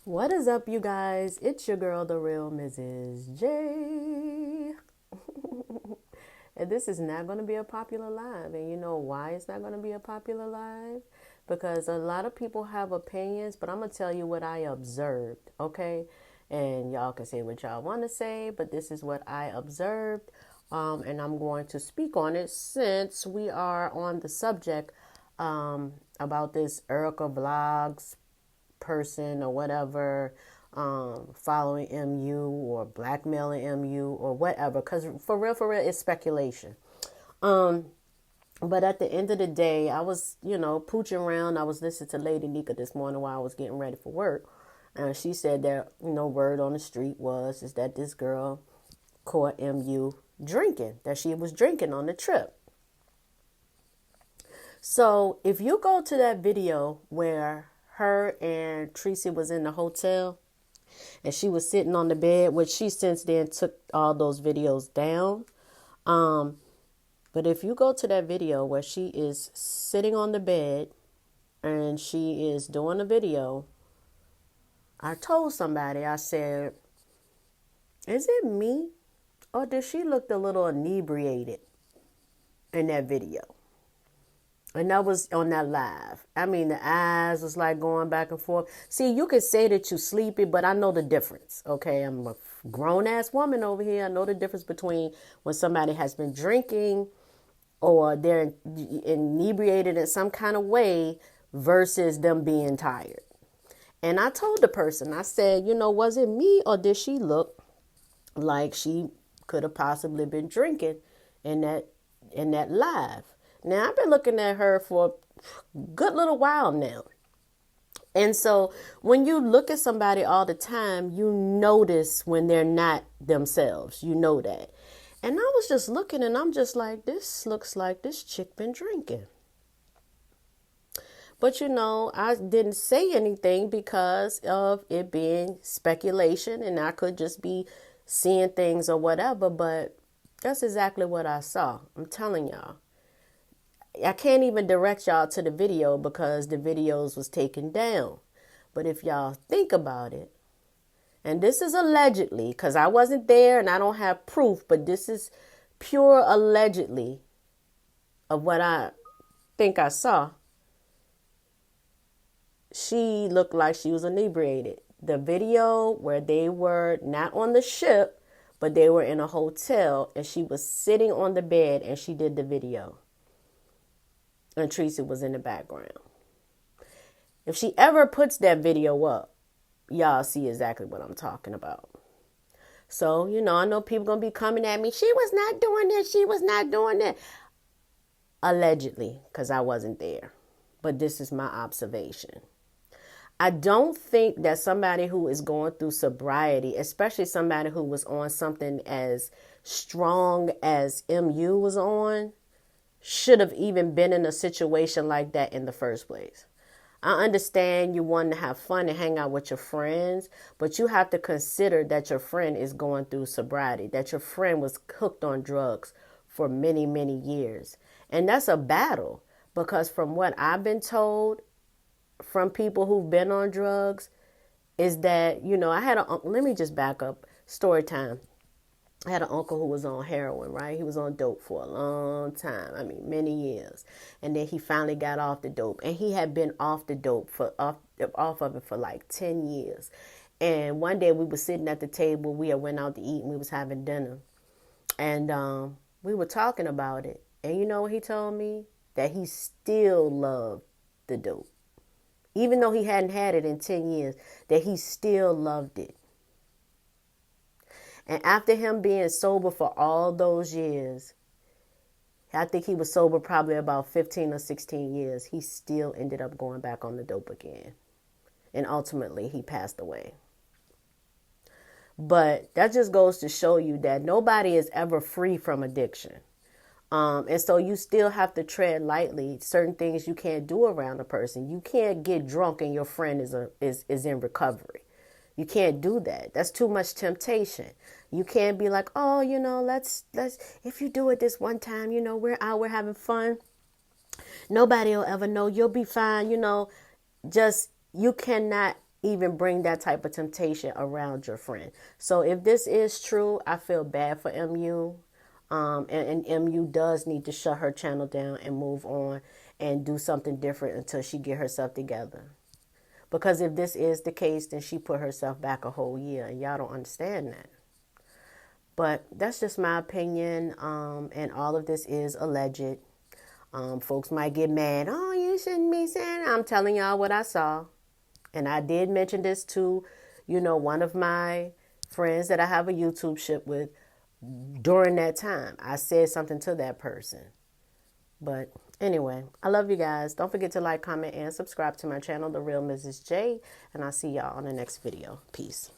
What is up, you guys? It's your girl, the real Mrs. J. And this is not going to be a popular live. And you know why it's not going to be a popular live? Because a lot of people have opinions, but I'm going to tell you what I observed, okay? And y'all can say what y'all want to say, but this is what I observed. And I'm going to speak on it since we are on the subject about this Erica Vlogs person or whatever, following MU or blackmailing MU or whatever. Because for real, it's speculation. But at the end of the day, I was, pooching around. I was listening to Lady Nika this morning while I was getting ready for work. And she said that, word on the street is that this girl caught MU drinking, that she was drinking on the trip. So if you go to that video where her and Tracy was in the hotel and she was sitting on the bed, which she since then took all those videos down. But if you go to that video where she is sitting on the bed and she is doing a video, I told somebody, I said, is it me or did she look a little inebriated in that video? And that was on that live. I mean, the eyes was like going back and forth. See, you could say that you sleepy, but I know the difference. Okay, I'm a grown ass woman over here. I know the difference between when somebody has been drinking or they're inebriated in some kind of way versus them being tired. And I told the person, I said, was it me or did she look like she could have possibly been drinking in that live? Now, I've been looking at her for a good little while now. And so when you look at somebody all the time, you notice when they're not themselves. You know that. And I was just looking and I'm just like, this looks like this chick been drinking. But I didn't say anything because of it being speculation and I could just be seeing things or whatever. But that's exactly what I saw. I'm telling y'all. I can't even direct y'all to the video because the videos was taken down. But if y'all think about it, and this is allegedly, because I wasn't there and I don't have proof, but this is pure allegedly of what I think I saw. She looked like she was inebriated. The video where they were not on the ship, but they were in a hotel and she was sitting on the bed and she did the video. And Tracy was in the background. If she ever puts that video up, y'all see exactly what I'm talking about. So, I know people going to be coming at me. She was not doing this. She was not doing that. Allegedly, because I wasn't there. But this is my observation. I don't think that somebody who is going through sobriety, especially somebody who was on something as strong as MU was on, should have even been in a situation like that in the first place. I understand you want to have fun and hang out with your friends, but you have to consider that your friend is going through sobriety, that your friend was hooked on drugs for many, many years. And that's a battle because from what I've been told from people who've been on drugs is that, let me just back up, story time. I had an uncle who was on heroin, right? He was on dope for a long time. I mean, many years. And then he finally got off the dope. And he had been off the dope off of it for like 10 years. And one day we were sitting at the table. We had went out to eat and we was having dinner. And we were talking about it. And you know what he told me? That he still loved the dope. Even though he hadn't had it in 10 years, that he still loved it. And after him being sober for all those years, I think he was sober probably about 15 or 16 years, he still ended up going back on the dope again. And ultimately, he passed away. But that just goes to show you that nobody is ever free from addiction. And so you still have to tread lightly. Certain things you can't do around a person. You can't get drunk and your friend is in recovery. You can't do that. That's too much temptation. You can't be like, oh, let's if you do it this one time, we're out, we're having fun. Nobody will ever know. You'll be fine. Just you cannot even bring that type of temptation around your friend. So if this is true, I feel bad for MU. And MU does need to shut her channel down and move on and do something different until she get herself together. Because if this is the case, then she put herself back a whole year, and y'all don't understand that. But that's just my opinion, and all of this is alleged. Folks might get mad. Oh, you shouldn't be saying. I'm telling y'all what I saw. And I did mention this to, one of my friends that I have a YouTube ship with during that time. I said something to that person. But anyway, I love you guys. Don't forget to like, comment, and subscribe to my channel, The Real Mrs. J. And I'll see y'all on the next video. Peace.